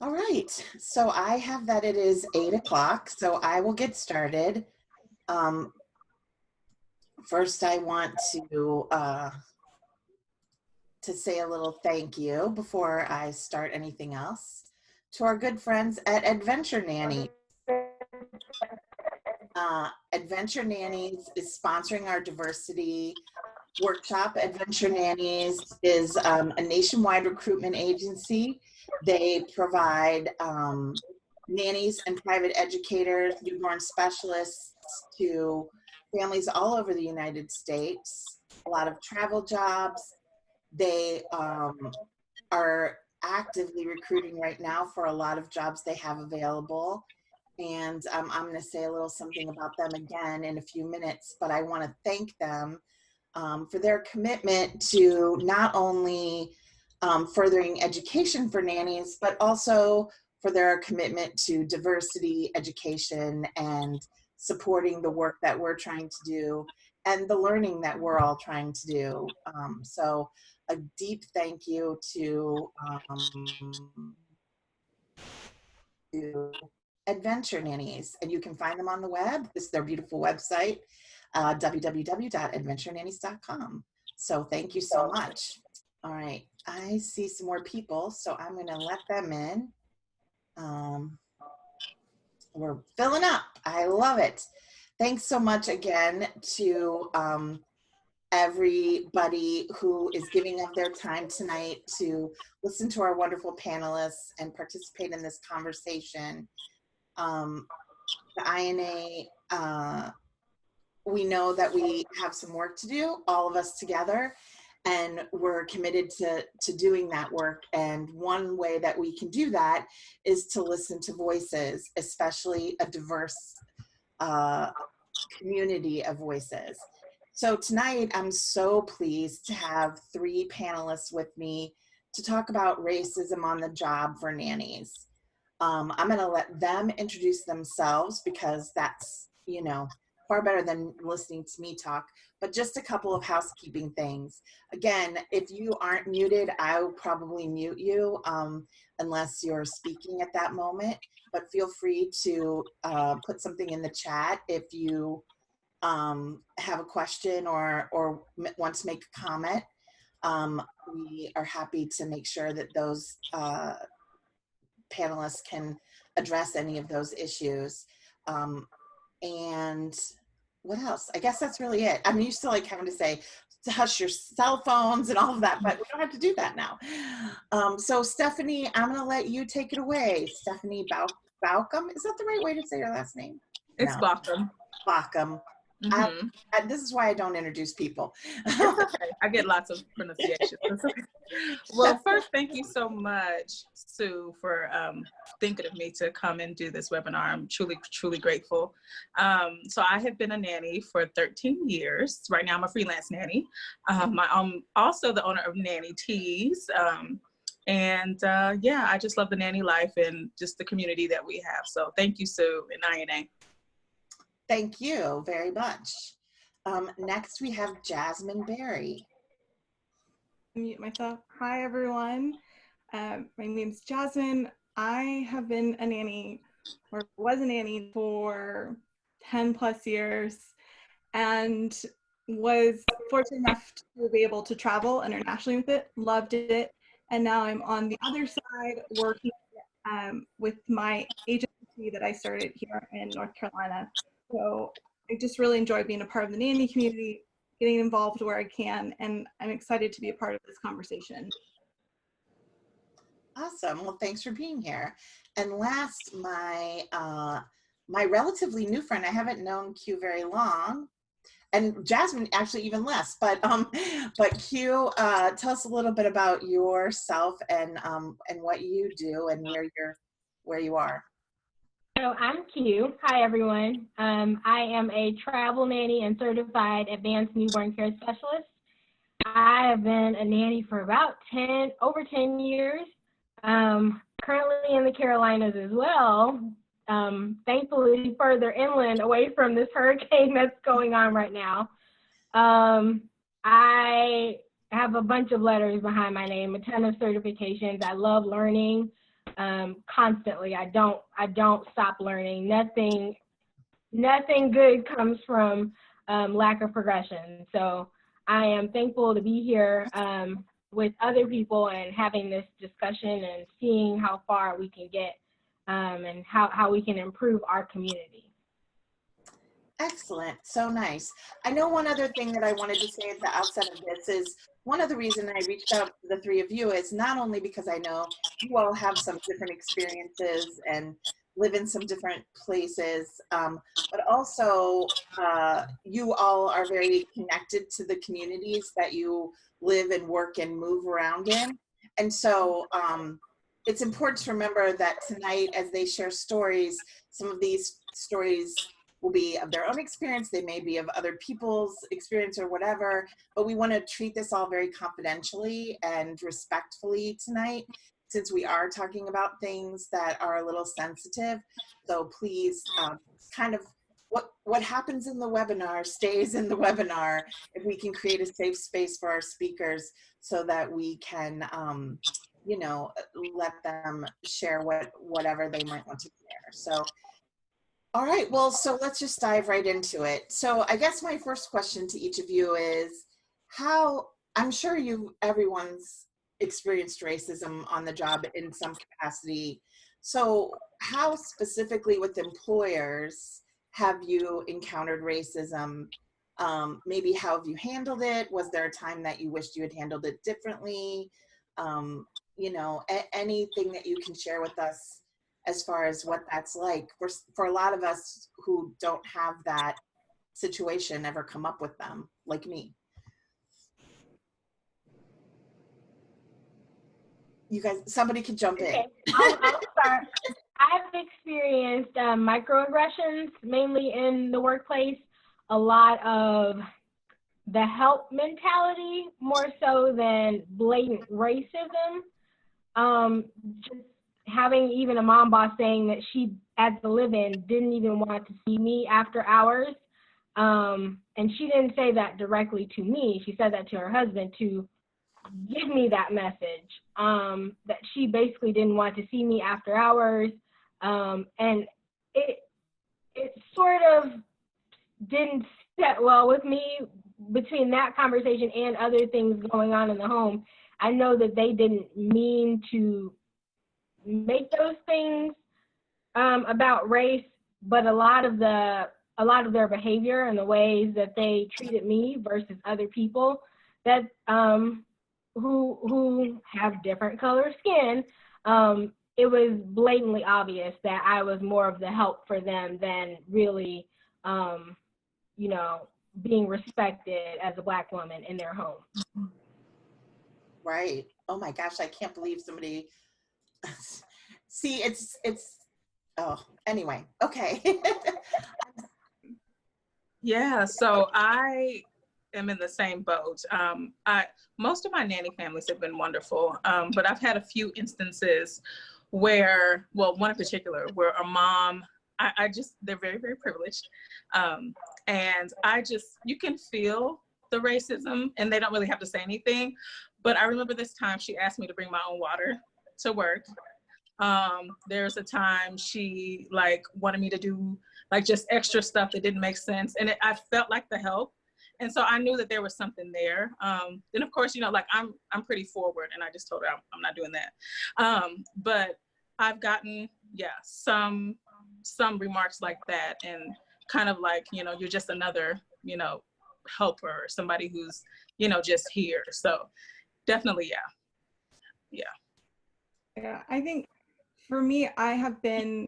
All right, so I have that it is 8 o'clock, so I will get started. Um, First, I want to say a little thank you before I start anything else to our good friends at Adventure Nanny. Adventure Nannies is sponsoring our diversity workshop. Adventure Nannies is a nationwide recruitment agency. They provide nannies and private educators, newborn specialists to families all over the United States, a lot of travel jobs. They are actively recruiting right now for a lot of jobs they have available. And I'm going to say a little something about them again in a few minutes, but I want to thank them for their commitment to not only furthering education for nannies, but also for their commitment to diversity education and supporting the work that we're trying to do and the learning that we're all trying to do. So a deep thank you to Adventure Nannies, and you can find them on the web. This is their beautiful website, www.adventurenannies.com. So thank you so much. All right, I see some more people, so I'm going to let them in. We're filling up. I love it. Thanks so much again to everybody who is giving up their time tonight to listen to our wonderful panelists and participate in this conversation. The INA, we know that we have some work to do, all of us together, and we're committed to doing that work. And one way that we can do that is to listen to voices, especially a diverse community of voices. So tonight, I'm so pleased to have three panelists with me to talk about racism on the job for nannies. I'm going to let them introduce themselves because that's, far better than listening to me talk, but just a couple of housekeeping things. Again, if you aren't muted, I will probably mute you unless you're speaking at that moment, but feel free to put something in the chat if you have a question or want to make a comment. We are happy to make sure that those panelists can address any of those issues. And what else? I guess that's really it. I'm used to like having to say, to hush your cell phones and all of that, but we don't have to do that now. So Stephanie, I'm gonna let you take it away. Stephanie Baucom, is that the right way to say your last name? It's No. Baucom. Baucom. This is why I don't introduce people. It's okay. I get lots of pronunciations. Okay. Well, first, thank you so much, Sue, for thinking of me to come and do this webinar. I'm truly, truly grateful. So I have been a nanny for 13 years. Right now, I'm a freelance nanny. I'm also the owner of Nanny Tees. Yeah, I just love the nanny life and just the community that we have. So thank you, Sue, and INA. Thank you very much. Next, we have Jasmine Berry. Mute myself. Hi, everyone. My name is Jasmine. I have been a nanny, or was a nanny, for 10 plus years and was fortunate enough to be able to travel internationally with it, loved it. And now I'm on the other side working with my agency that I started here in North Carolina. So I just really enjoy being a part of the nanny community, getting involved where I can, and I'm excited to be a part of this conversation. Awesome. Well, thanks for being here. And last, my relatively new friend, I haven't known Q very long, and Jasmine actually even less, but Q, tell us a little bit about yourself and what you do and where you are. So I'm Q. Hi, everyone. I am a travel nanny and certified advanced newborn care specialist. I have been a nanny for about over 10 years, currently in the Carolinas as well, thankfully further inland away from this hurricane that's going on right now. I have a bunch of letters behind my name, a ton of certifications. I love learning. constantly. I don't stop learning. Nothing good comes from lack of progression. So I am thankful to be here with other people and having this discussion and seeing how far we can get and how we can improve our community. Excellent. So nice. I know one other thing that I wanted to say at the outset of this is one of the reasons I reached out to the three of you is not only because I know you all have some different experiences and live in some different places, but also you all are very connected to the communities that you live and work and move around in. And so it's important to remember that tonight, as they share stories, some of these stories will be of their own experience, they may be of other people's experience or whatever, but we want to treat this all very confidentially and respectfully tonight, since we are talking about things that are a little sensitive. So please, kind of what happens in the webinar stays in the webinar, if we can create a safe space for our speakers so that we can, you know, let them share whatever they might want to share. So, all right, well, so let's just dive right into it. So I guess my first question to each of you is I'm sure everyone's experienced racism on the job in some capacity. So how specifically with employers have you encountered racism? Maybe how have you handled it? Was there a time that you wished you had handled it differently? You know, anything that you can share with us as far as what that's like for a lot of us who don't have that situation ever come up with them, like me. You guys, somebody could jump in. I'll start. I've experienced microaggressions, mainly in the workplace, a lot of the help mentality, more so than blatant racism. Just having even a mom boss saying that she, at the live-in, didn't even want to see me after hours. And she didn't say that directly to me. She said that to her husband to give me that message, that she basically didn't want to see me after hours. And it sort of didn't sit well with me between that conversation and other things going on in the home. I know that they didn't mean to make those things about race, but a lot of their behavior and the ways that they treated me versus other people that who have different color skin, it was blatantly obvious that I was more of the help for them than really, you know, being respected as a Black woman in their home. Right. Oh my gosh, I can't believe somebody. See, it's oh, anyway, okay. Yeah, so I am in the same boat. Most of my nanny families have been wonderful, but I've had a few instances where, well, one in particular, where a mom, they're very, very privileged. And you can feel the racism and they don't really have to say anything. But I remember this time she asked me to bring my own water to work. There's a time she wanted me to do just extra stuff that didn't make sense. And I felt like the help. And so I knew that there was something there. Then of course, you know, I'm pretty forward and I just told her I'm not doing that. But I've gotten, some remarks like that and kind of like, you know, you're just another, you know, helper, somebody who's, you know, just here. So definitely, Yeah, I think for me, I have been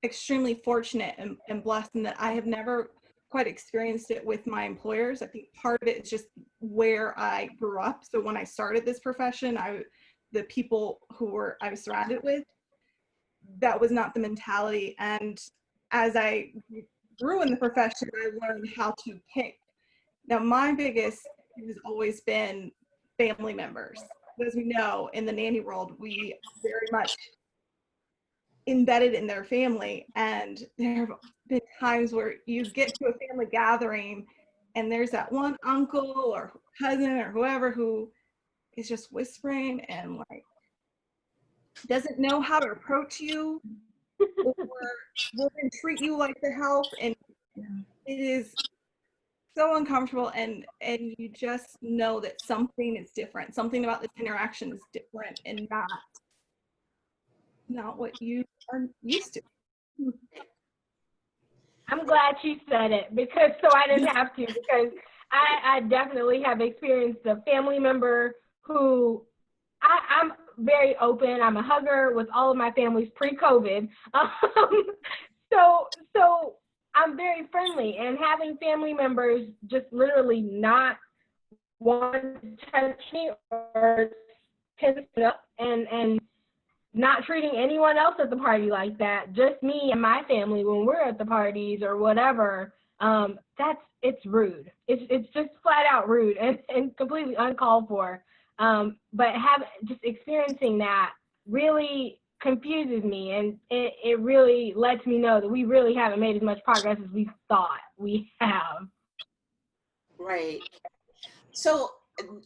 extremely fortunate and blessed in that I have never quite experienced it with my employers. I think part of it is just where I grew up. So when I started this profession, the people I was surrounded with, that was not the mentality. And as I grew in the profession, I learned how to pick. Now, my biggest has always been family members. As we know, in the nanny world, we very much embedded in their family. And there have been times where you get to a family gathering and there's that one uncle or cousin or whoever who is just whispering and doesn't know how to approach you, or will then treat you like the help, and it is so uncomfortable, and you just know that something is different. Something about this interaction is different and not what you are used to. I'm glad she said it, because so I didn't have to, because I definitely have experienced a family member who I'm very open. I'm a hugger with all of my families pre-COVID. So I'm very friendly, and having family members just literally not want to touch me or pin it up and not treating anyone else at the party like that, just me and my family when we're at the parties or whatever, it's rude. It's just flat out rude and completely uncalled for. But just experiencing that really confuses me, and it really lets me know that we really haven't made as much progress as we thought we have. Right. So,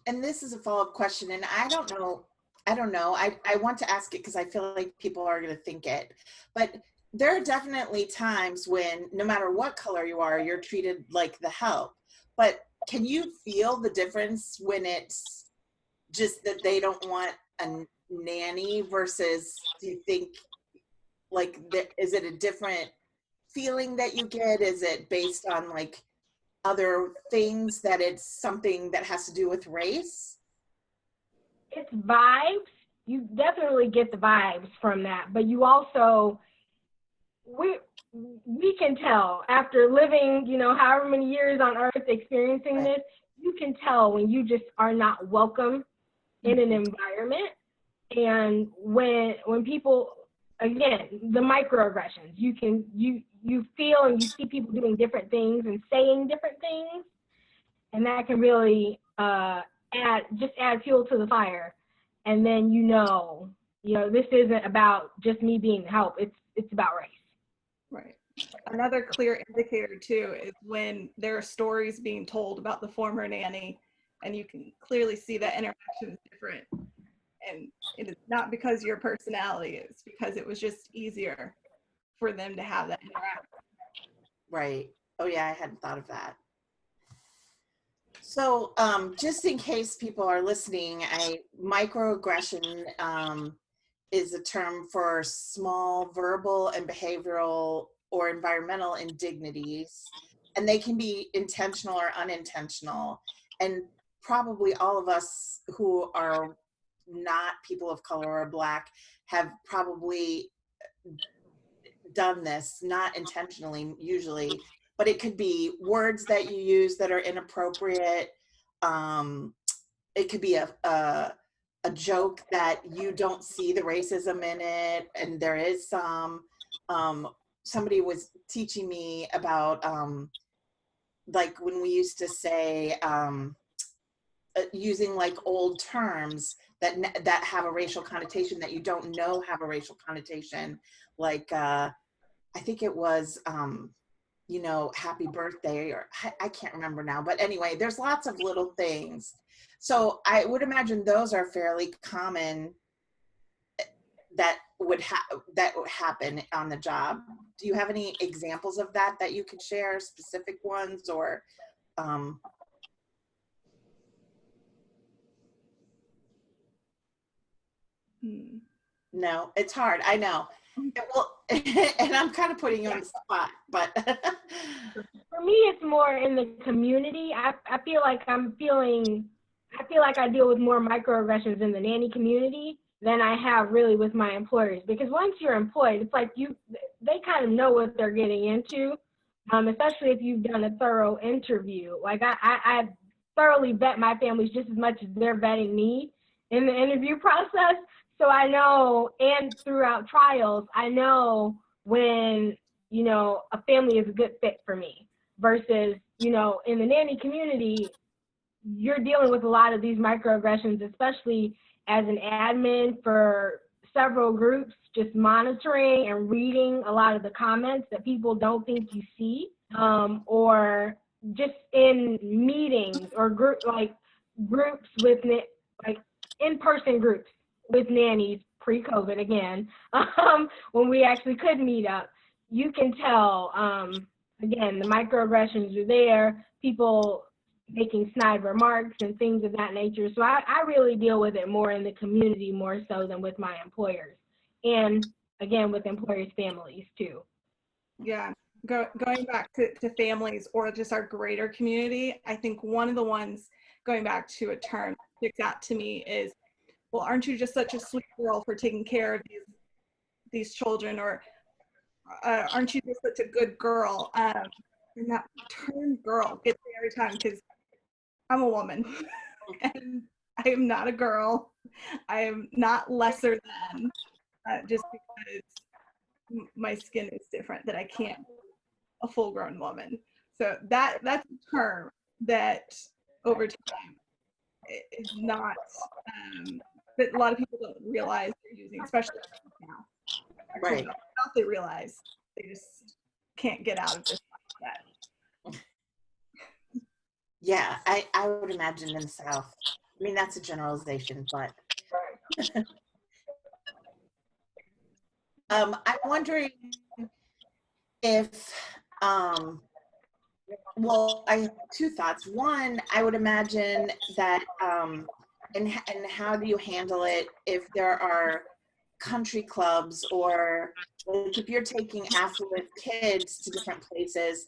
and this is a follow-up question, and I don't know. I want to ask it because I feel like people are going to think it, but there are definitely times when no matter what color you are, you're treated like the help. But can you feel the difference when it's just that they don't want a nanny versus, do you think, like, is it a different feeling that you get? Is it based on like other things, that it's something that has to do with race? It's vibes. You definitely get the vibes from that, but you also, we can tell after living, however many years on earth experiencing this, you can tell when you just are not welcome in an environment. And when people, again, the microaggressions, you feel and you see people doing different things and saying different things, and that can really add fuel to the fire. And then this isn't about just me being the help. It's about race. Right. Another clear indicator too is when there are stories being told about the former nanny, and you can clearly see that interaction is different. And it is not because your personality, it's because it was just easier for them to have that interaction. Right. Oh yeah, I hadn't thought of that. So just in case people are listening, microaggression is a term for small verbal and behavioral or environmental indignities, and they can be intentional or unintentional. And probably all of us who are not people of color or Black have probably done this, not intentionally usually, but it could be words that you use that are inappropriate. It could be a joke that you don't see the racism in it, and there is some. Somebody was teaching me about like when we used to say using like old terms that have a racial connotation that you don't know have a racial connotation, like I think it was happy birthday, or I can't remember now, but anyway, there's lots of little things. So I would imagine those are fairly common that would happen on the job. Do you have any examples of that you could share, specific ones, or No, it's hard. I know. Well, and I'm kind of putting you on the spot, but for me, it's more in the community. I feel like I deal with more microaggressions in the nanny community than I have really with my employers, because once you're employed, it's like they kind of know what they're getting into, especially if you've done a thorough interview. Like I thoroughly vet my families just as much as they're vetting me in the interview process. So I know, and throughout trials, I know when, a family is a good fit for me versus, in the nanny community, you're dealing with a lot of these microaggressions, especially as an admin for several groups, just monitoring and reading a lot of the comments that people don't think you see, or just in meetings or groups with in-person groups with nannies pre-COVID again, when we actually could meet up, you can tell, again, the microaggressions are there, people making snide remarks and things of that nature. So I really deal with it more in the community, more so than with my employers. And again, with employers' families too. Yeah, going back to families or just our greater community, I think one of the ones, going back to a term that sticks out to me is, well, aren't you just such a sweet girl for taking care of these children, or aren't you just such a good girl? And that term girl gets me every time because I'm a woman and I am not a girl. I am not lesser than, just because my skin is different, that I can't be a full grown woman. So that's a term that over time is not, that a lot of people don't realize they're using, especially now. Right. They realize they just can't get out of this mindset. Yeah, I would imagine in the South. I mean, that's a generalization, but I'm wondering if, well, I have two thoughts. One, I would imagine that, and how do you handle it if there are country clubs, or like if you're taking affluent kids to different places,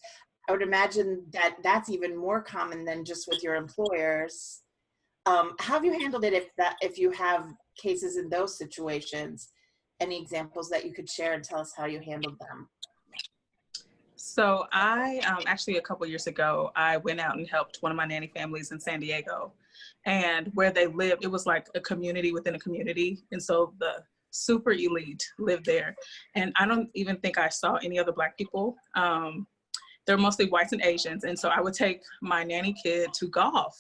I would imagine that that's even more common than just with your employers. How have you handled it if you have cases in those situations? Any examples that you could share and tell us how you handled them? So I actually a couple years ago, I went out and helped one of my nanny families in San Diego, and where they lived, it was like a community within a community. And so the super elite lived there. And I don't even think I saw any other Black people. They're mostly whites and Asians. And so I would take my nanny kid to golf.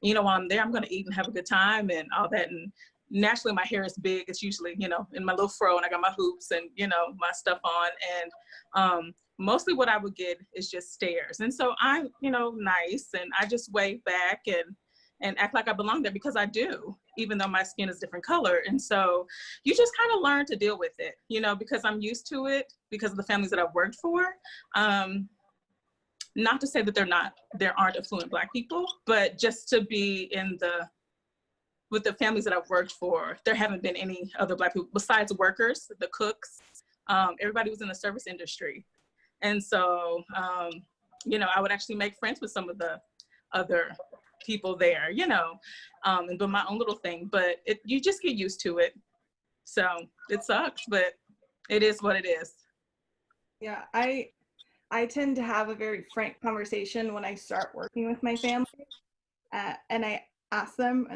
You know, while I'm there, I'm going to eat and have a good time and all that. And naturally, my hair is big. It's usually, you know, in my little fro, and I got my hoops and, you know, my stuff on. And mostly what I would get is just stares. And so I'm, you know, nice. And I just wave back and act like I belong there, because I do, even though my skin is different color. And so you just kind of learn to deal with it, you know, because I'm used to it because of the families that I've worked for. Not to say that there aren't affluent Black people, but just to be with the families that I've worked for, there haven't been any other Black people besides workers, the cooks. Everybody was in the service industry. And so, you know, I would actually make friends with some of the other people there, you know, and do my own little thing, but you just get used to it. So it sucks, but it is what it is. Yeah, I tend to have a very frank conversation when I start working with my family, and I ask them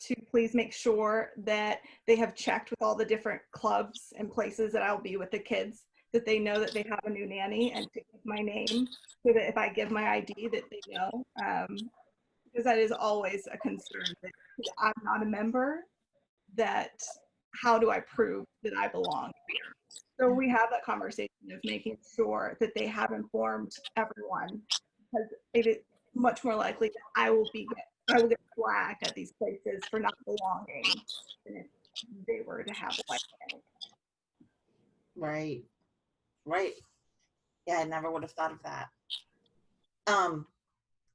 to please make sure that they have checked with all the different clubs and places that I'll be with the kids, that they know that they have a new nanny, and to give my name so that if I give my ID that they know, because that is always a concern, that I'm not a member, that how do I prove that I belong here? So we have that conversation of making sure that they have informed everyone, because it is much more likely that I will get flagged at these places for not belonging than if they were to have a white nanny. Right. Yeah, I never would have thought of that.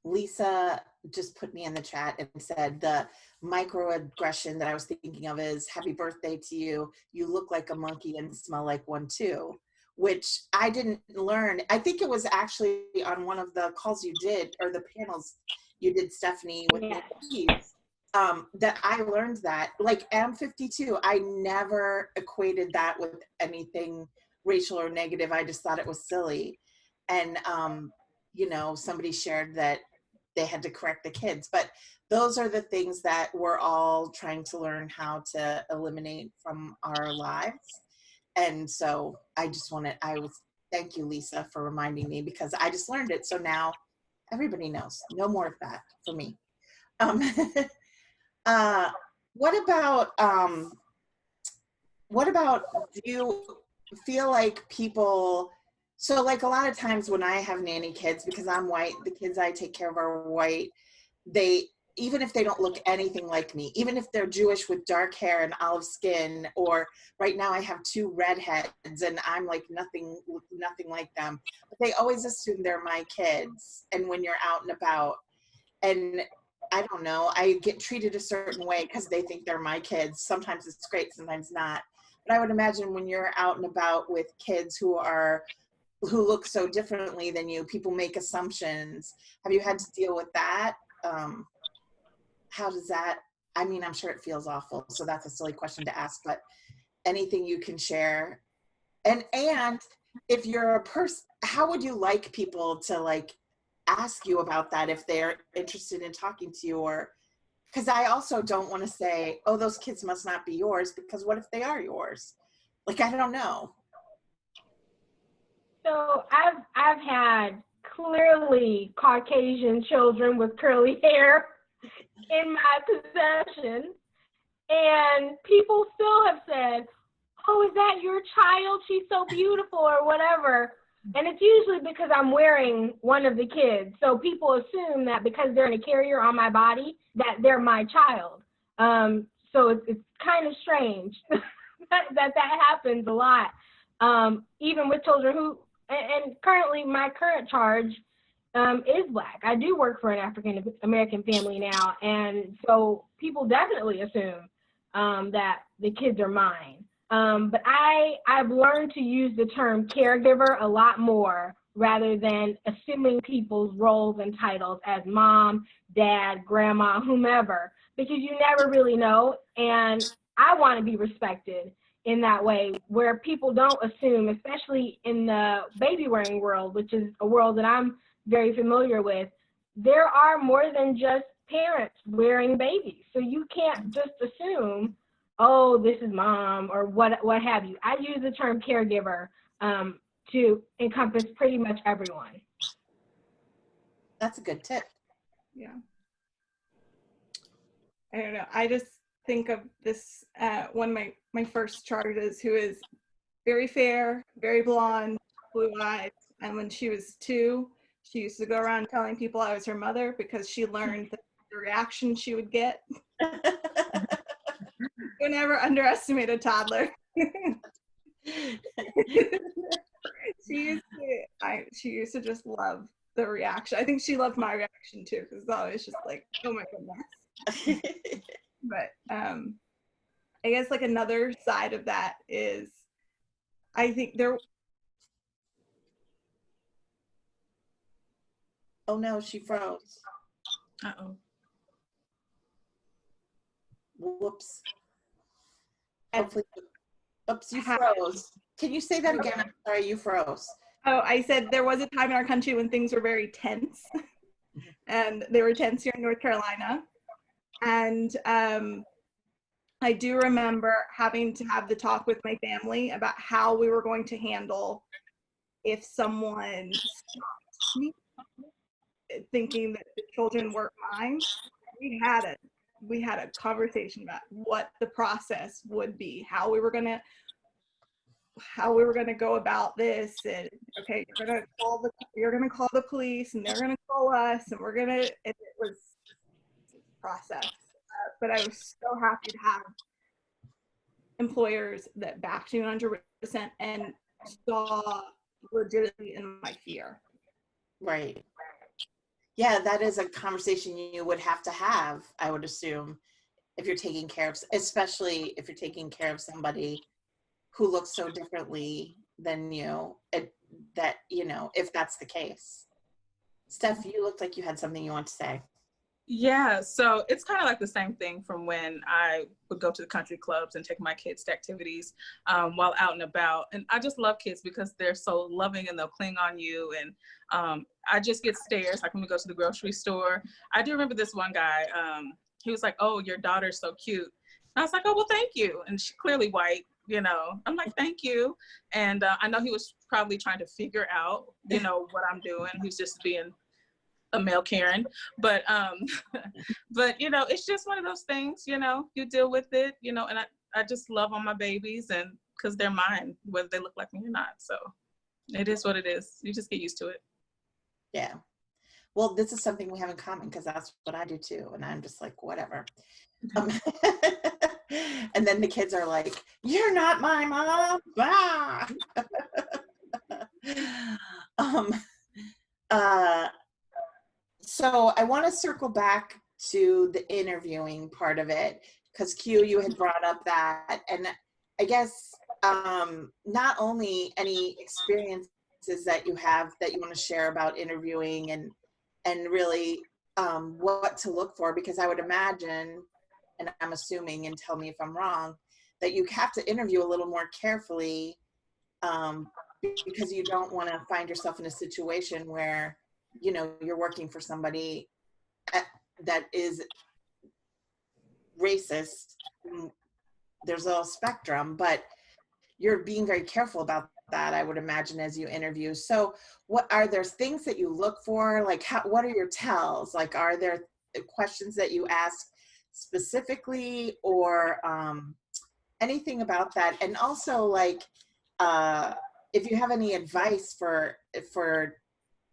Lisa just put me in the chat and said the microaggression that I was thinking of is happy birthday to you. You look like a monkey and smell like one too, which I didn't learn. I think it was actually on one of the calls you did, or the panels you did, Stephanie, with Nannies, that I learned that. Like, I'm 52. I never equated that with anything racial or negative. I just thought it was silly. And, you know, somebody shared that they had to correct the kids, but those are the things that we're all trying to learn how to eliminate from our lives. And so thank you, Lisa, for reminding me, because I just learned it. So now everybody knows. No more of that for me. What about, do you feel like people, so like a lot of times when I have nanny kids, because I'm white, the kids I take care of are white, even if they don't look anything like me, even if they're Jewish with dark hair and olive skin, or right now I have 2 redheads and I'm like nothing like them, but they always assume they're my kids. And when you're out and about, and I don't know, I get treated a certain way because they think they're my kids. Sometimes it's great, sometimes not. But I would imagine when you're out and about with kids who look so differently than you, people make assumptions. Have you had to deal with that? How does that, I mean, I'm sure it feels awful, so that's a silly question to ask, but anything you can share? And if you're a person, how would you like people to like ask you about that if they're interested in talking to you? Or, because I also don't want to say, oh, those kids must not be yours, because what if they are yours? Like, I don't know. So I've had clearly Caucasian children with curly hair in my possession, and people still have said, oh, is that your child? She's so beautiful, or whatever. And it's usually because I'm wearing one of the kids. So people assume that because they're in a carrier on my body, that they're my child. So it's kind of strange that happens a lot. Even with children who, and currently my current charge is Black. I do work for an African American family now, and so people definitely assume that the kids are mine. But I've learned to use the term caregiver a lot more rather than assuming people's roles and titles as mom, dad, grandma, whomever, because you never really know. And I want to be respected in that way, where people don't assume, especially in the baby wearing world, which is a world that I'm very familiar with. There are more than just parents wearing babies. So you can't just assume, oh, this is mom or what have you. I use the term caregiver to encompass pretty much everyone. That's a good tip. Yeah. I don't know. I just think of this, one of my first charges, who is very fair, very blonde, blue eyes. And when she was 2, she used to go around telling people I was her mother because she learned the reaction she would get. Don't ever underestimate a toddler. She used to just love the reaction. I think she loved my reaction too, because it's always just like, oh my goodness. But I guess like another side of that is, I think there. Oh no, she froze. Uh-oh. Whoops. Hopefully, oops, you froze. Can you say that again? I'm sorry, you froze. Oh, I said there was a time in our country when things were very tense, and they were tense here in North Carolina. And I do remember having to have the talk with my family about how we were going to handle if someone stopped me thinking that the children weren't mine. We had a conversation about what the process would be, how we were gonna go about this, and okay, you're gonna call the police, and they're gonna call us, and it was a process. But I was so happy to have employers that backed me 100% and saw legitimately in my fear. Right. Yeah, that is a conversation you would have to have, I would assume, if you're taking care of, especially if you're taking care of somebody who looks so differently than you, that, you know, if that's the case. Steph, you looked like you had something you want to say. Yeah, so it's kind of like the same thing from when I would go to the country clubs and take my kids to activities while out and about. And I just love kids because they're so loving and they'll cling on you. And I just get stares, like when we go to the grocery store. I do remember this one guy, he was like, oh, your daughter's so cute. And I was like, oh, well, thank you. And she's clearly white, you know. I'm like, thank you. And I know he was probably trying to figure out, you know, what I'm doing. He's just being a male Karen, but you know, it's just one of those things, you know, you deal with it, you know, and I just love on my babies, and because they're mine, whether they look like me or not. So it is what it is. You just get used to it. Yeah. well, this is something we have in common because that's what I do too. And I'm just like, whatever. And then the kids are like, you're not my mom. Ah. So I want to circle back to the interviewing part of it, because Q, you had brought up that, and I guess not only any experiences that you have that you want to share about interviewing and really what to look for, because I would imagine, and I'm assuming, and tell me if I'm wrong, that you have to interview a little more carefully because you don't want to find yourself in a situation where, you know, you're working for somebody that is racist. There's a spectrum, but you're being very careful about that, I would imagine, as you interview. So what are there things that you look for? Like, what are your tells? Like, are there questions that you ask specifically, or anything about that? And also, like, if you have any advice for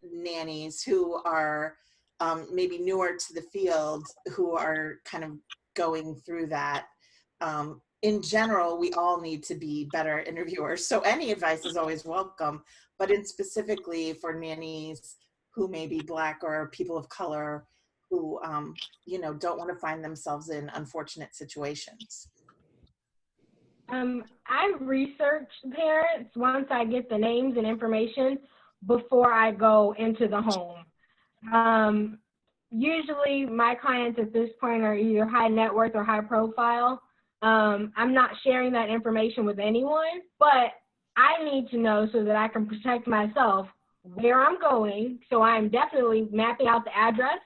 nannies who are maybe newer to the field, who are kind of going through that. In general, we all need to be better interviewers. So any advice is always welcome, but in specifically for nannies who may be Black or people of color who, you know, don't want to find themselves in unfortunate situations. I research parents once I get the names and information before I go into the home. Usually my clients at this point are either high net worth or high profile. I'm not sharing that information with anyone, but I need to know so that I can protect myself where I'm going. So I'm definitely mapping out the address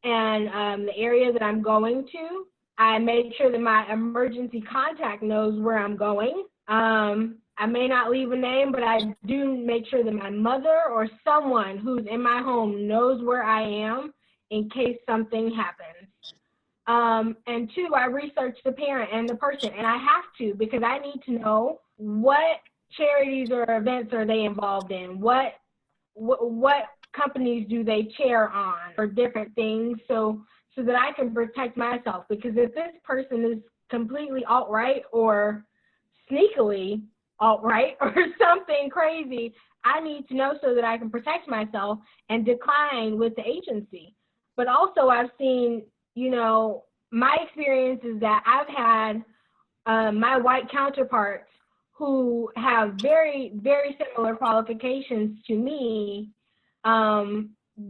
and the area that I'm going to. I made sure that my emergency contact knows where I'm going. I may not leave a name, but I do make sure that my mother or someone who's in my home knows where I am in case something happens. And two, I research the parent and the person, and I have to, because I need to know what charities or events are they involved in, what companies do they chair on, or different things, so that I can protect myself. Because if this person is completely alt-right or sneakily alt-right or something crazy, I need to know so that I can protect myself and decline with the agency. But also I've seen, you know, my experience is that I've had my white counterparts who have very, very similar qualifications to me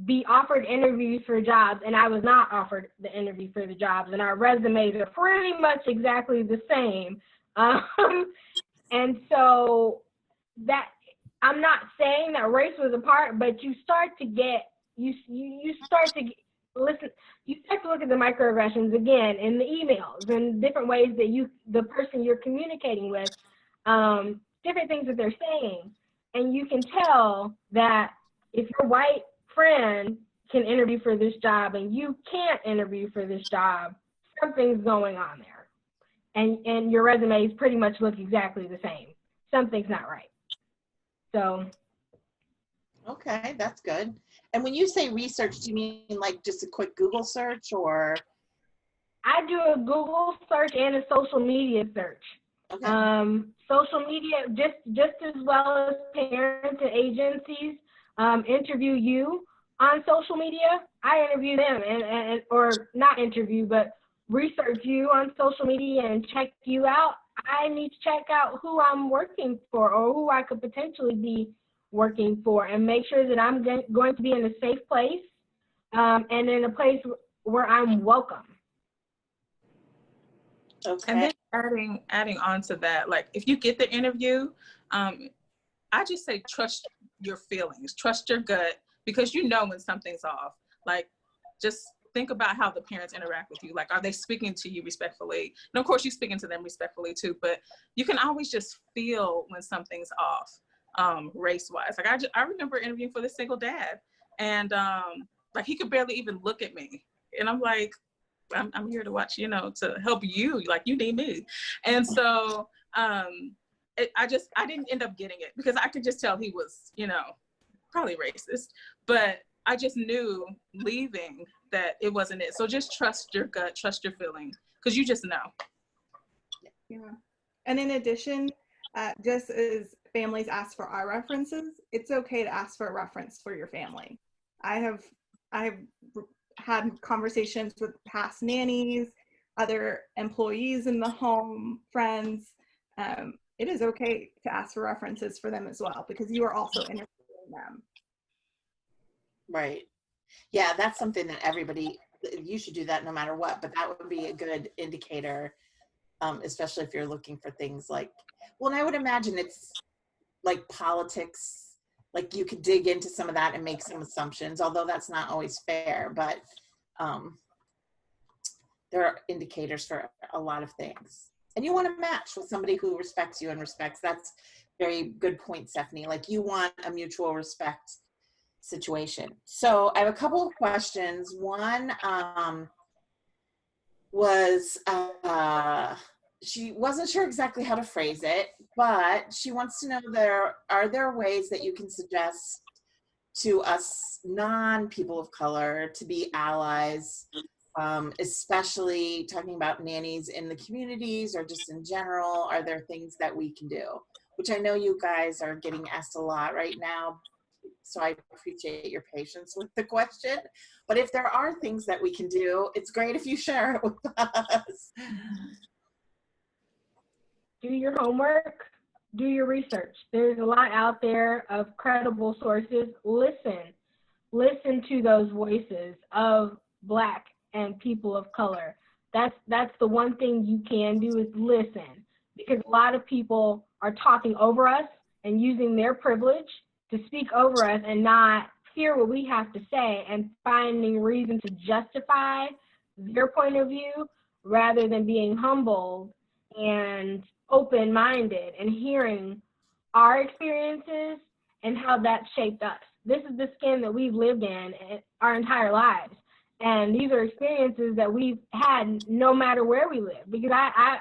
be offered interviews for jobs, and I was not offered the interview for the jobs, and our resumes are pretty much exactly the same. And so that, I'm not saying that race was a part, but you start to get, you start to listen, you start to look at the microaggressions again in the emails and different ways that the person you're communicating with, different things that they're saying. And you can tell that if your white friend can interview for this job and you can't interview for this job, something's going on there. And your resumes pretty much look exactly the same. Something's not right. So. Okay, that's good. And when you say research, do you mean like just a quick Google search, or? I do a Google search and a social media search. Okay. Social media, just as well as parents and agencies interview you on social media. I interview them and or not interview, but research you on social media and check you out. I need to check out who I'm working for or who I could potentially be working for, and make sure that I'm going to be in a safe place and in a place where I'm welcome. Okay. And then adding on to that, like if you get the interview, I just say trust your feelings, trust your gut, because you know when something's off. Like just think about how the parents interact with you. Like, are they speaking to you respectfully? And of course you're speaking to them respectfully too, but you can always just feel when something's off. Race-wise, like I remember interviewing for this single dad, and like he could barely even look at me, and I'm like, I'm here to watch, you know, to help you, like you need me. And so I didn't end up getting it because I could just tell he was, you know, probably racist, but I just knew leaving that it wasn't it. So just trust your gut, trust your feeling, because you just know. Yeah. And in addition, just as families ask for our references, it's okay to ask for a reference for your family. I have had conversations with past nannies, other employees in the home, friends. It is okay to ask for references for them as well, because you are also interviewing them. Right. Yeah, that's something that everybody, you should do that no matter what, but that would be a good indicator, especially if you're looking for things like, well, and I would imagine it's like politics, like you could dig into some of that and make some assumptions, although that's not always fair, but there are indicators for a lot of things. And you want to match with somebody who respects you and respects. That's very good point, Stephanie. Like you want a mutual respect situation. So I have a couple of questions. One was she wasn't sure exactly how to phrase it, but she wants to know, are there ways that you can suggest to us non-people of color to be allies, especially talking about nannies in the communities or just in general? Are there things that we can do? Which I know you guys are getting asked a lot right now, so I appreciate your patience with the question. But if there are things that we can do, it's great if you share it with us. Do your homework, do your research. There's a lot out there of credible sources. Listen to those voices of Black and people of color. That's the one thing you can do, is listen, because a lot of people are talking over us and using their privilege to speak over us and not hear what we have to say and finding reason to justify their point of view rather than being humbled and open-minded and hearing our experiences and how that shaped us. This is the skin that we've lived in our entire lives. And these are experiences that we've had no matter where we live. Because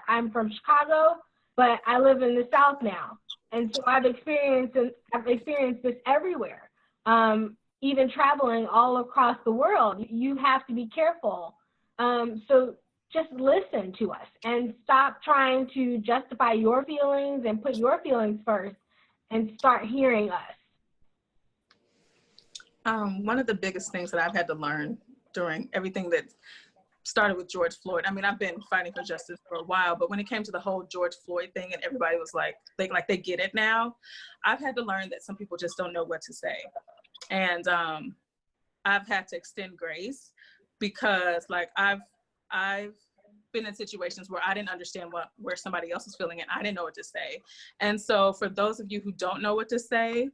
I'm from Chicago, but I live in the South now. And so I've experienced this everywhere. Even traveling all across the world, you have to be careful. So just listen to us and stop trying to justify your feelings and put your feelings first and start hearing us. One of the biggest things that I've had to learn during everything that started with George Floyd, I mean, I've been fighting for justice for a while, but when it came to the whole George Floyd thing and everybody was like they get it now, I've had to learn that some people just don't know what to say. And I've had to extend grace, because like I've been in situations where I didn't understand where somebody else was feeling and I didn't know what to say. And so for those of you who don't know what to say,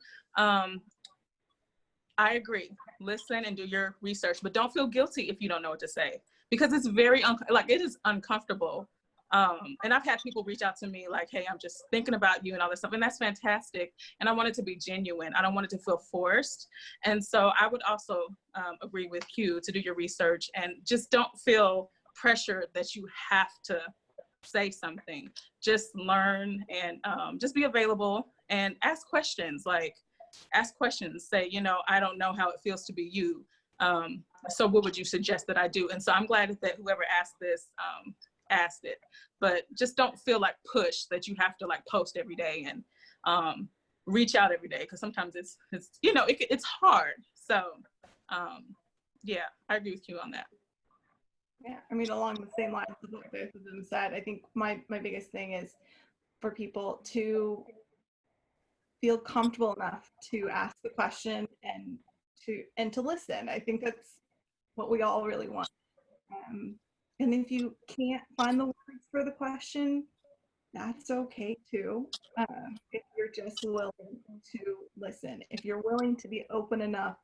I agree. Listen and do your research, but don't feel guilty if you don't know what to say, because it's very it is uncomfortable. And I've had people reach out to me like, hey, I'm just thinking about you and all this stuff. And that's fantastic. And I want it to be genuine. I don't want it to feel forced. And so I would also agree with Q to do your research and just don't feel pressure that you have to say something. Just learn and just be available and ask questions. Say, I don't know how it feels to be you. So what would you suggest that I do? And so I'm glad that whoever asked this asked it, but just don't feel like pushed that you have to like post every day and reach out every day, because sometimes it's it's hard. So yeah, I agree with you on that. Yeah, I mean, along the same lines of what both of them said, I think my biggest thing is for people to feel comfortable enough to ask the question and to listen. I think that's what we all really want. And if you can't find the words for the question, that's okay too. If you're just willing to listen, if you're willing to be open enough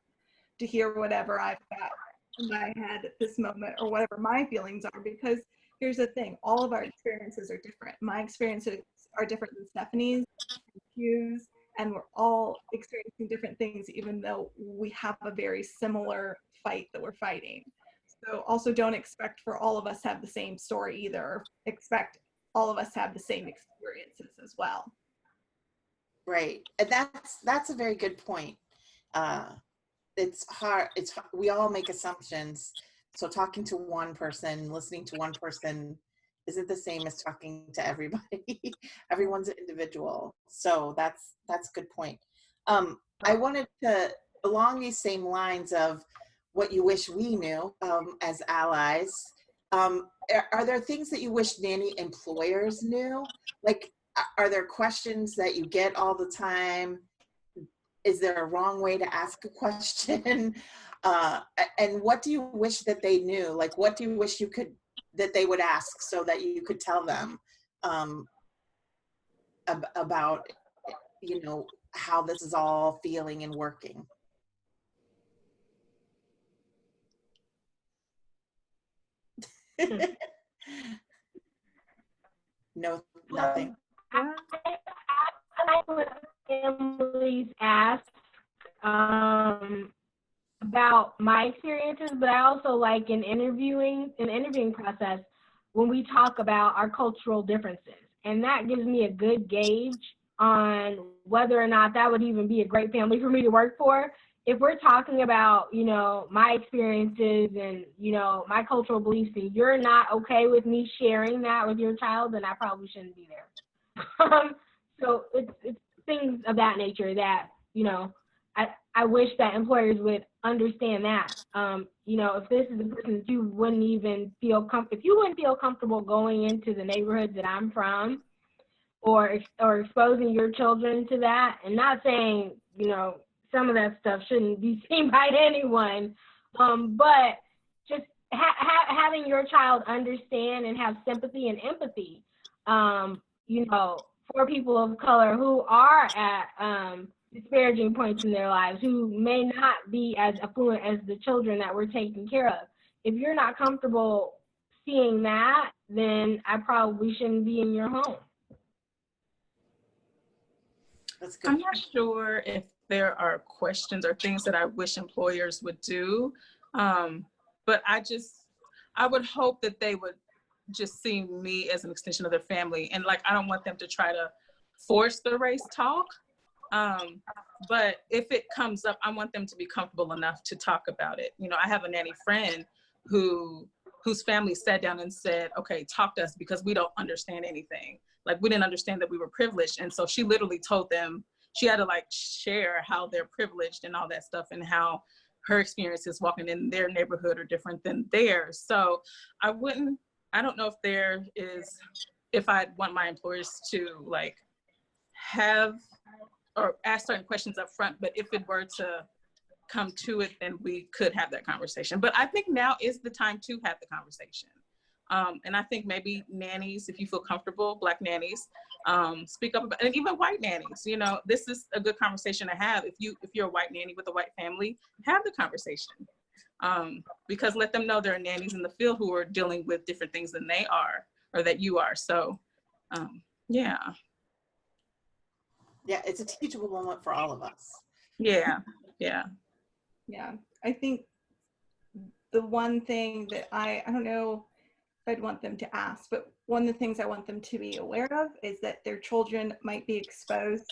to hear whatever I've got in my head at this moment or whatever my feelings are, because here's the thing, all of our experiences are different. My experiences are different than Stephanie's, Q's, and we're all experiencing different things, even though we have a very similar fight that we're fighting. So also don't expect for all of us to have the same story either. Expect all of us to have the same experiences as well. Right, and that's a very good point. it's hard. We all make assumptions. So talking to one person, listening to one person isn't the same as talking to everybody. Everyone's an individual. So that's a good point. I wanted to, along these same lines of what you wish we knew as allies, are there things that you wish nanny employers knew? Like, are there questions that you get all the time? Is there a wrong way to ask a question? And what do you wish that they knew? Like, what do you wish that they would ask so that you could tell them about, you know, how this is all feeling and working? No, nothing. I like what Emily's asked about my experiences, but I also like in interviewing process when we talk about our cultural differences. And that gives me a good gauge on whether or not that would even be a great family for me to work for. If we're talking about, you know, my experiences and, you know, my cultural beliefs, and you're not okay with me sharing that with your child, then I probably shouldn't be there. So it's things of that nature that, you know, I wish that employers would understand that. You know, if this is a person that you wouldn't even feel comfortable going into the neighborhood that I'm from, or exposing your children to that, and not saying, you know, some of that stuff shouldn't be seen by anyone, but just having your child understand and have sympathy and empathy, you know, for people of color who are at disparaging points in their lives, who may not be as affluent as the children that we're taking care of. If you're not comfortable seeing that, then I probably shouldn't be in your home. That's good. I'm not sure if there are questions or things that I wish employers would do, but I would hope that they would just see me as an extension of their family. And like, I don't want them to try to force the race talk, but if it comes up, I want them to be comfortable enough to talk about it. You know, I have a nanny friend whose family sat down and said, okay, talk to us because we don't understand anything. Like, we didn't understand that we were privileged. And so she literally told them, she had to like share how they're privileged and all that stuff, and how her experiences walking in their neighborhood are different than theirs. So I don't know if I'd want my employers to like have or ask certain questions up front, but if it were to come to it, then we could have that conversation. But I think now is the time to have the conversation. And I think maybe nannies, if you feel comfortable, Black nannies, speak up about, and even white nannies, you know, this is a good conversation to have. If you're a white nanny with a white family, have the conversation. Because let them know there are nannies in the field who are dealing with different things than they are, or that you are. So, yeah. Yeah, it's a teachable moment for all of us. Yeah. Yeah, I think the one thing that I don't know if I'd want them to ask, but one of the things I want them to be aware of is that their children might be exposed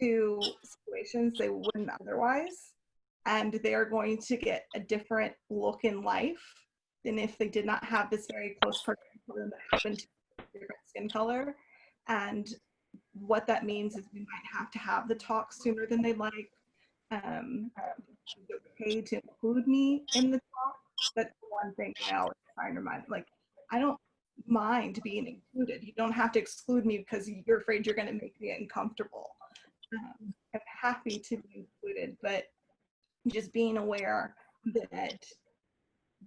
to situations they wouldn't otherwise, and they are going to get a different look in life than if they did not have this very close partner that happened to different skin color. And what that means is we might have to have the talk sooner than they'd like. It's okay to include me in the talk. That's one thing I always try and remind, like, I don't mind being included. You don't have to exclude me because you're afraid you're going to make me uncomfortable. I'm happy to be included, but just being aware that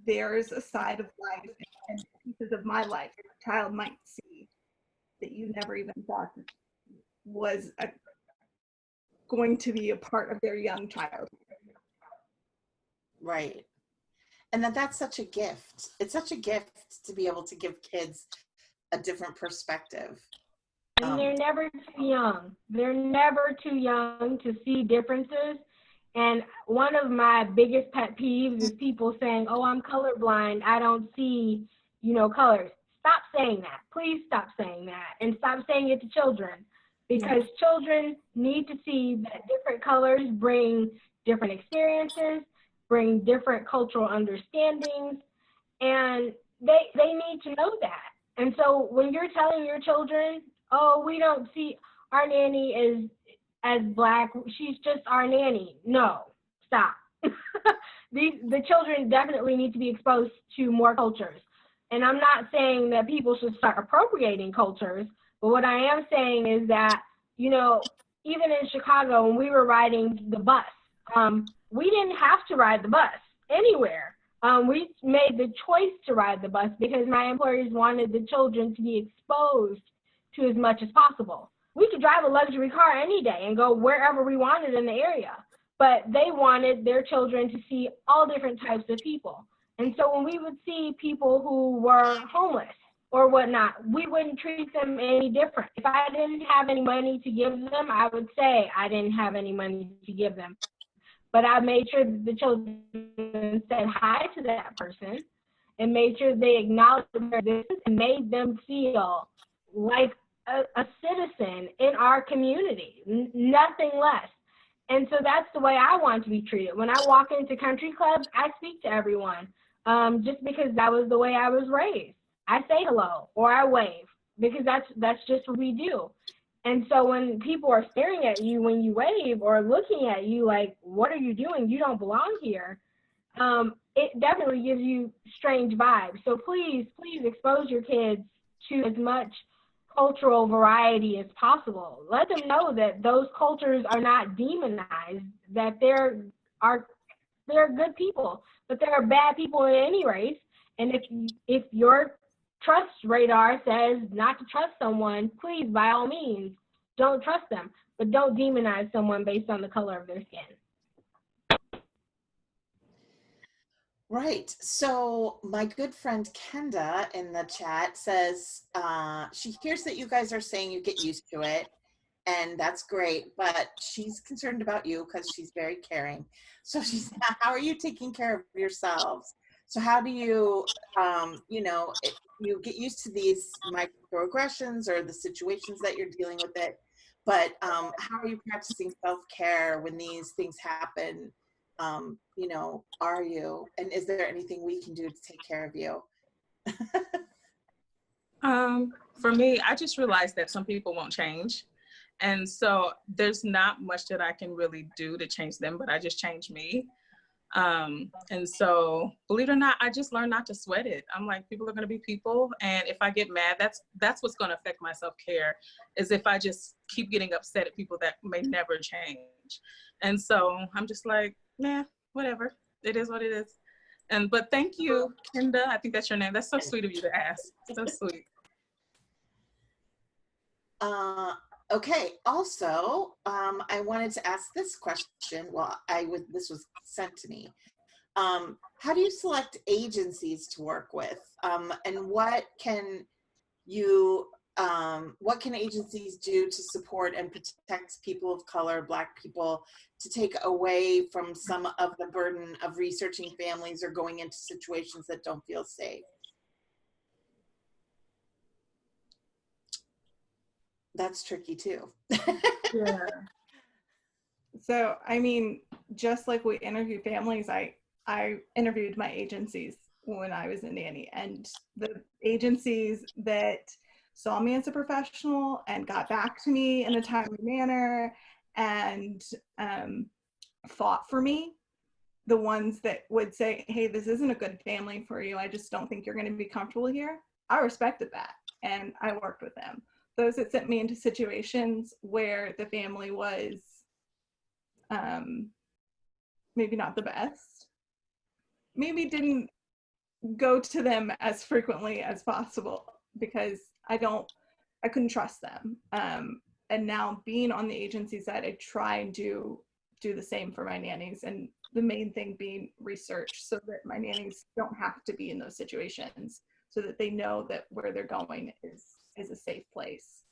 there's a side of life and pieces of my life that a child might see that you never even thought was going to be a part of their young child. Right. And that's such a gift. It's such a gift to be able to give kids a different perspective. And they're never too young. They're never too young to see differences. And one of my biggest pet peeves is people saying, oh, I'm colorblind. I don't see, you know, colors. Stop saying that. Please stop saying that. And stop saying it to children. Because children need to see that different colors bring different experiences. bring different cultural understandings, and they need to know that. And so when you're telling your children, oh, we don't see our nanny as Black, she's just our nanny. No, stop. The children definitely need to be exposed to more cultures. And I'm not saying that people should start appropriating cultures, but what I am saying is that, you know, even in Chicago, when we were riding the bus, we didn't have to ride the bus anywhere. We made the choice to ride the bus because my employers wanted the children to be exposed to as much as possible. We could drive a luxury car any day and go wherever we wanted in the area, but they wanted their children to see all different types of people. And so when we would see people who were homeless or whatnot, we wouldn't treat them any different. If I didn't have any money to give them, I would say I didn't have any money to give them. But I made sure that the children said hi to that person and made sure they acknowledged their existence and made them feel like a citizen in our community, nothing less. And so that's the way I want to be treated. When I walk into country clubs, I speak to everyone just because that was the way I was raised. I say hello or I wave because that's just what we do. And so when people are staring at you when you wave or looking at you like, what are you doing? You don't belong here. It definitely gives you strange vibes. So please expose your kids to as much cultural variety as possible. Let them know that those cultures are not demonized, that they're good people, but there are bad people in any race. And if your trust radar says not to trust someone, please, by all means, don't trust them, but don't demonize someone based on the color of their skin. Right. So my good friend Kenda in the chat says she hears that you guys are saying you get used to it, and that's great, but she's concerned about you because she's very caring. So she's, how are you taking care of yourselves? So how do you, if you get used to these microaggressions or the situations that you're dealing with it, but how are you practicing self-care when these things happen? Are you, and is there anything we can do to take care of you? For me, I just realized that some people won't change. And so there's not much that I can really do to change them, but I just change me. And so, believe it or not, I just learned not to sweat it. I'm like, people are going to be people. And if I get mad, that's what's going to affect my self-care, is if I just keep getting upset at people that may never change. And so I'm just like, nah, whatever. It is what it is. But thank you, Kenda. I think that's your name. That's so sweet of you to ask. So sweet. Okay. Also, I wanted to ask this question. Well, this was sent to me. How do you select agencies to work with? And what can agencies do to support and protect people of color, Black people, to take away from some of the burden of researching families or going into situations that don't feel safe? That's tricky too. Yeah. So, I mean, just like we interview families, I interviewed my agencies when I was a nanny, and the agencies that saw me as a professional and got back to me in a timely manner and fought for me, the ones that would say, hey, this isn't a good family for you, I just don't think you're going to be comfortable here, I respected that and I worked with them. Those that sent me into situations where the family was maybe not the best, maybe didn't go to them as frequently as possible because I couldn't trust them. And now being on the agency side, I try and do the same for my nannies, and the main thing being research so that my nannies don't have to be in those situations, so that they know that where they're going is a safe place.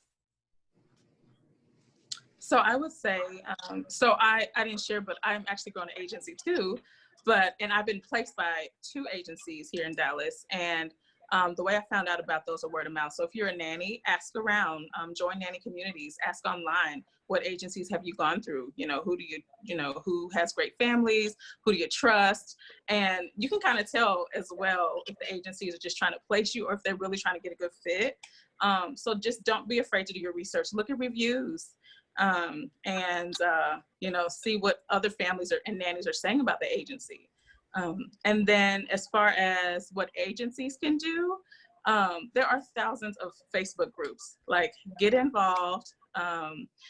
So I would say, so I didn't share, but I'm actually going to agency too, and I've been placed by 2 agencies here in Dallas, and the way I found out about those are word of mouth. So if you're a nanny, ask around, join nanny communities, ask online. what agencies have you gone through? You know, who do you know, who has great families? Who do you trust? And you can kind of tell as well if the agencies are just trying to place you or if they're really trying to get a good fit. So just don't be afraid to do your research. Look at reviews, and you know, see what other families and nannies are saying about the agency. And then as far as what agencies can do, there are thousands of Facebook groups. Like, get involved,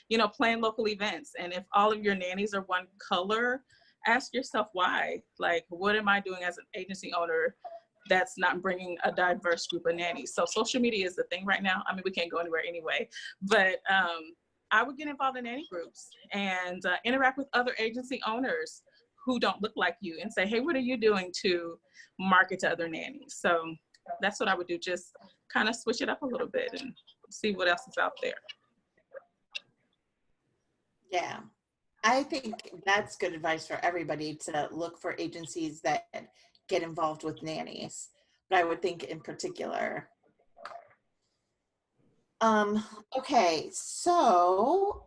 you know, plan local events. And if all of your nannies are one color, ask yourself why. Like, what am I doing as an agency owner that's not bringing a diverse group of nannies? So social media is the thing right now. I mean, we can't go anywhere anyway, but I would get involved in nanny groups and interact with other agency owners who don't look like you and say, hey, what are you doing to market to other nannies? So that's what I would do. Just kind of switch it up a little bit and see what else is out there. Yeah, I think that's good advice for everybody, to look for agencies that get involved with nannies. But I would think in particular. Okay, so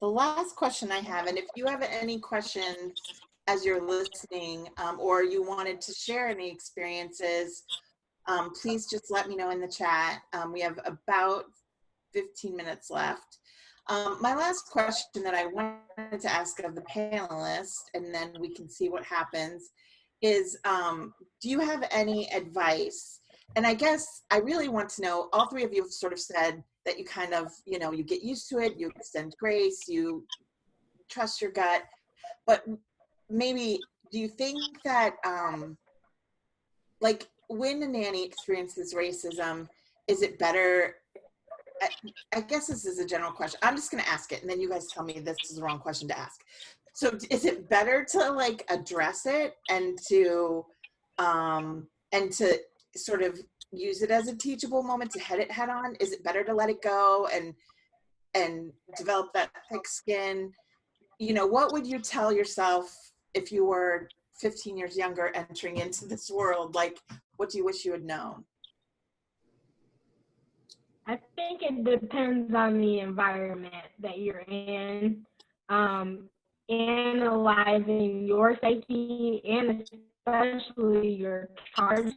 the last question I have, and if you have any questions as you're listening, or you wanted to share any experiences, please just let me know in the chat. We have about 15 minutes left. My last question that I wanted to ask of the panelists, and then we can see what happens, is do you have any advice? And I guess I really want to know, all three of you have sort of said that you kind of, you know, you get used to it, you extend grace, you trust your gut, but maybe do you think that like when a nanny experiences racism, is it better? I guess this is a general question. I'm just going to ask it, and then you guys tell me this is the wrong question to ask. So is it better to like address it and to sort of use it as a teachable moment, to head it head on? Is it better to let it go and develop that thick skin? You know, what would you tell yourself if you were 15 years younger entering into this world? Like, what do you wish you had known? I think it depends on the environment that you're in. Analyzing your safety and especially your charge's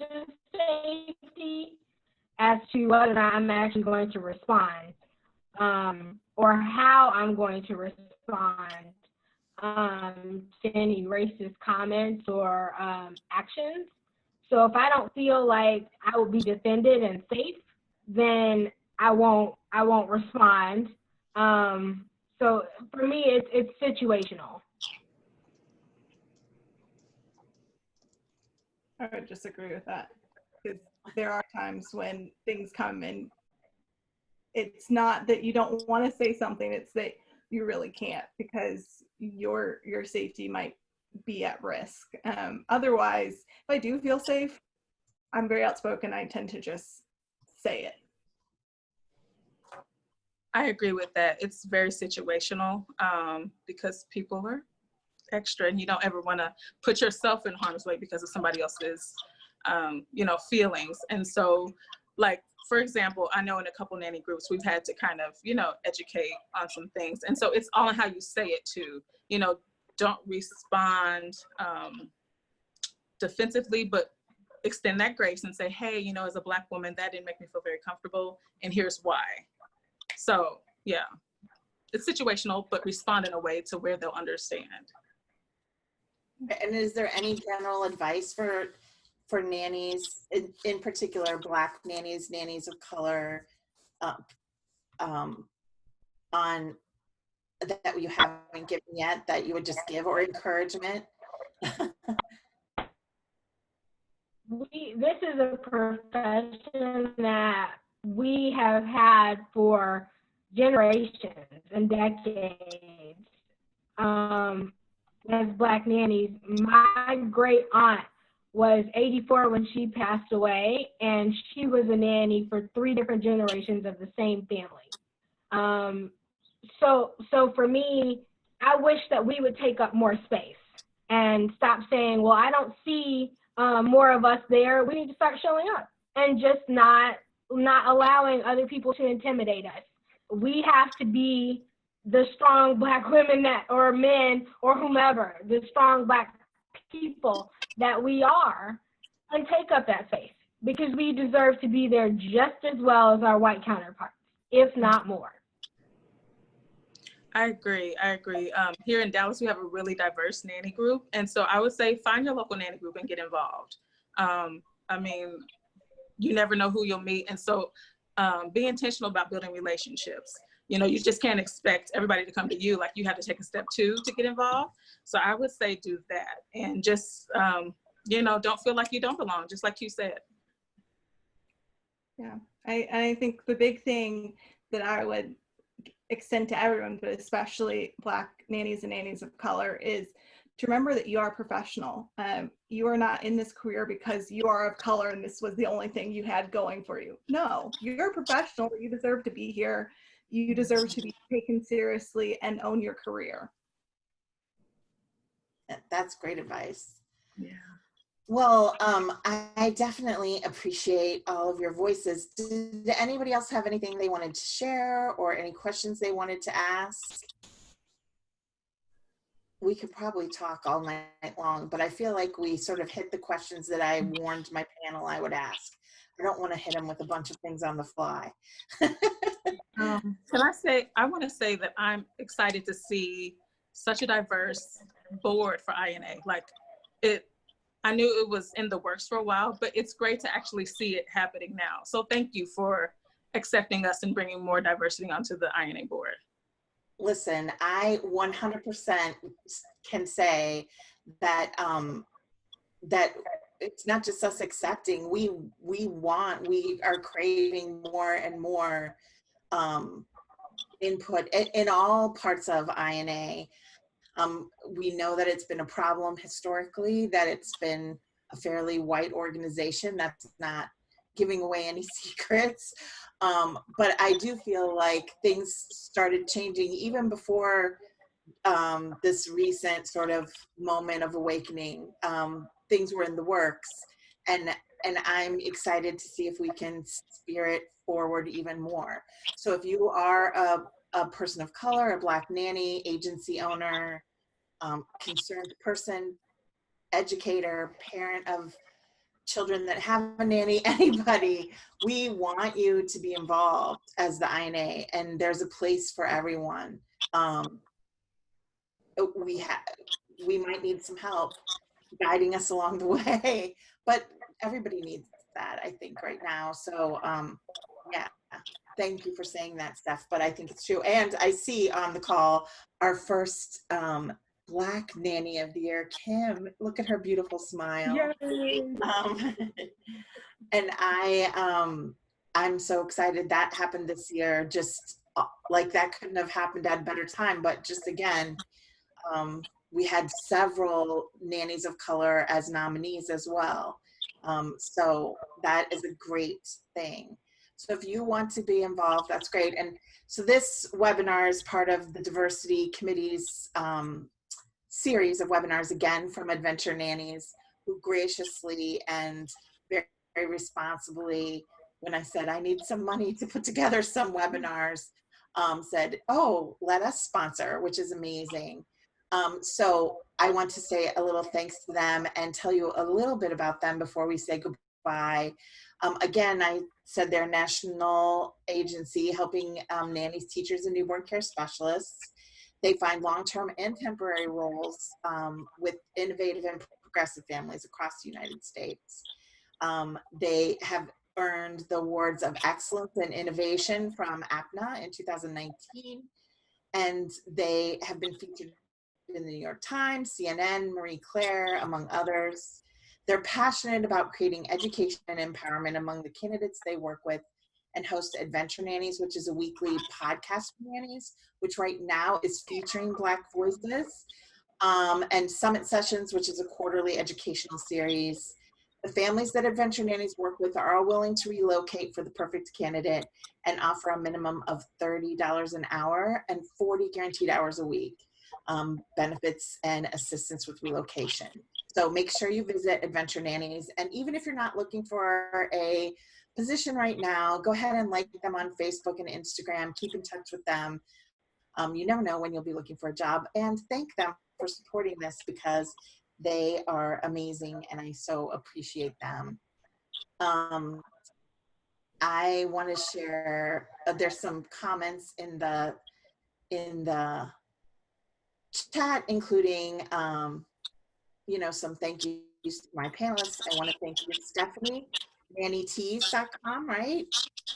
safety as to whether or not I'm actually going to respond, or how I'm going to respond to any racist comments or actions. So if I don't feel like I will be defended and safe, then I won't respond. So for me, it's situational. I would disagree with that, because there are times when things come and it's not that you don't want to say something, it's that you really can't, because your safety might be at risk. Otherwise, if I do feel safe, I'm very outspoken. I tend to just say it. I agree with that. It's very situational, because people are extra, and you don't ever want to put yourself in harm's way because of somebody else's, you know, feelings. And so, like, for example, I know in a couple nanny groups, we've had to kind of, you know, educate on some things. And so it's all in how you say it too. You know, don't respond defensively, but extend that grace and say, hey, you know, as a Black woman, that didn't make me feel very comfortable, and here's why. So yeah, it's situational, but respond in a way to where they'll understand. And is there any general advice for nannies, in particular Black nannies, nannies of color, on that you haven't given yet, that you would just give, or encouragement? This is a profession that we have had for generations and decades. As Black nannies, my great aunt was 84 when she passed away, and she was a nanny for 3 different generations of the same family. So for me, I wish that we would take up more space and stop saying, well, I don't see more of us there. We need to start showing up and just not not allowing other people to intimidate us. We have to be the strong Black women that, or men, or whomever, the strong Black people that we are, and take up that space, because we deserve to be there just as well as our white counterparts, if not more. I agree. Here in Dallas, we have a really diverse nanny group. And so I would say find your local nanny group and get involved. I mean, you never know who you'll meet. And so be intentional about building relationships. You know, you just can't expect everybody to come to you. Like, you have to take a step too to get involved. So I would say do that. And just, you know, don't feel like you don't belong, just like you said. Yeah, I think the big thing that I would extend to everyone, but especially Black nannies and nannies of color, is to remember that you are professional. You are not in this career because you are of color and this was the only thing you had going for you. No, you're a professional. You deserve to be here. You deserve to be taken seriously and own your career. That's great advice. Yeah. Well, I definitely appreciate all of your voices. Did anybody else have anything they wanted to share or any questions they wanted to ask? We could probably talk all night long, but I feel like we sort of hit the questions that I warned my panel I would ask. I don't want to hit them with a bunch of things on the fly. I want to say that I'm excited to see such a diverse board for INA. Like, I knew it was in the works for a while, but it's great to actually see it happening now. So thank you for accepting us and bringing more diversity onto the INA board. Listen, I 100% can say that that it's not just us accepting. We are craving more and more input in all parts of INA. We know that it's been a problem historically, that it's been a fairly white organization that's not giving away any secrets. But I do feel like things started changing even before this recent sort of moment of awakening. Things were in the works, and I'm excited to see if we can steer it forward even more. So if you are a person of color, a Black nanny, agency owner, concerned person, educator, parent of children that have a nanny, anybody, we want you to be involved as the INA, and there's a place for everyone. We might need some help guiding us along the way, but everybody needs that, I think, right now. So yeah, thank you for saying that, Steph, but I think it's true. And I see on the call our first Black nanny of the year, Kim. Look at her beautiful smile. And I'm so excited that happened this year. Just like that couldn't have happened at a better time, but just again, we had several nannies of color as nominees as well. So that is a great thing. So if you want to be involved, that's great. And so this webinar is part of the Diversity Committee's series of webinars, again, from Adventure Nannies, who graciously and very, very responsibly, when I said I need some money to put together some webinars, said, oh, let us sponsor, which is amazing. So I want to say a little thanks to them and tell you a little bit about them before we say goodbye. Again, I said they're a national agency helping nannies, teachers, and newborn care specialists. They find long-term and temporary roles with innovative and progressive families across the United States. They have earned the awards of excellence and innovation from APNA in 2019, and they have been featured in the New York Times, CNN, Marie Claire, among others. They're passionate about creating education and empowerment among the candidates they work with, and host Adventure Nannies, which is a weekly podcast for nannies, which right now is featuring Black voices, and Summit Sessions, which is a quarterly educational series. The families that Adventure Nannies work with are all willing to relocate for the perfect candidate and offer a minimum of $30 an hour and 40 guaranteed hours a week, benefits and assistance with relocation. So make sure you visit Adventure Nannies. And even if you're not looking for a position right now, go ahead and like them on Facebook and Instagram. Keep in touch with them. You never know when you'll be looking for a job, and thank them for supporting this because they are amazing and I so appreciate them. I want to share, there's some comments in the chat, including, you know, some thank yous to my panelists. I want to thank you, Stephanie, nannytees.com, right?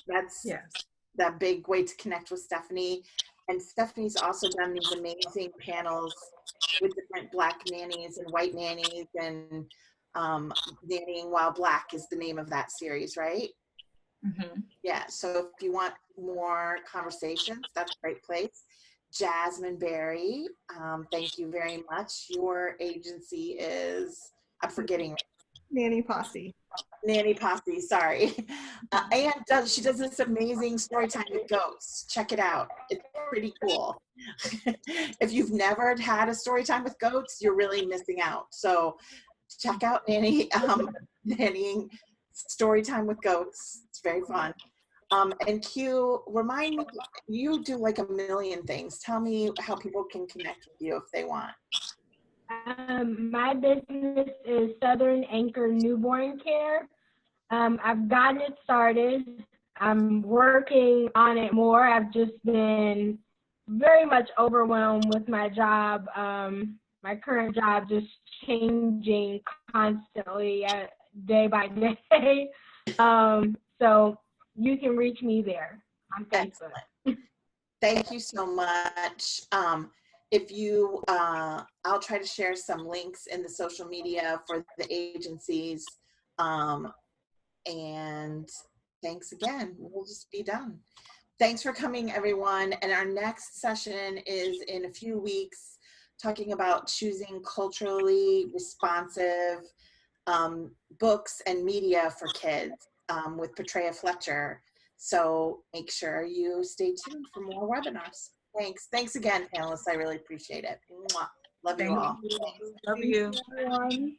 That's Yes. that big way to connect with Stephanie. And Stephanie's also done these amazing panels with different Black nannies and white nannies, and Nannying While Black is the name of that series, right? Mm-hmm. Yeah, so if you want more conversations, that's a great place. Jasmine Berry, thank you very much. Your agency is, I'm forgetting. Nanny Posse. Nanny Posse, sorry. And she does this amazing story time with goats. Check it out. It's pretty cool. If you've never had a story time with goats, you're really missing out. So check out Nannying Story Time with Goats. It's very fun. And Q, remind me, you do like a million things. Tell me how people can connect with you if they want. My business is Southern Anchor Newborn Care. I've gotten it started. I'm working on it more. I've just been very much overwhelmed with my job. My current job just changing constantly, day by day. So you can reach me there on Facebook. Excellent. Thank you so much. If you, I'll try to share some links in the social media for the agencies. And thanks again. We'll just be done. Thanks for coming, everyone. And our next session is in a few weeks, talking about choosing culturally responsive books and media for kids with Petrea Fletcher. So make sure you stay tuned for more webinars. Thanks. Thanks again, panelists. I really appreciate it. Mwah. Love you all. Love you. Everyone.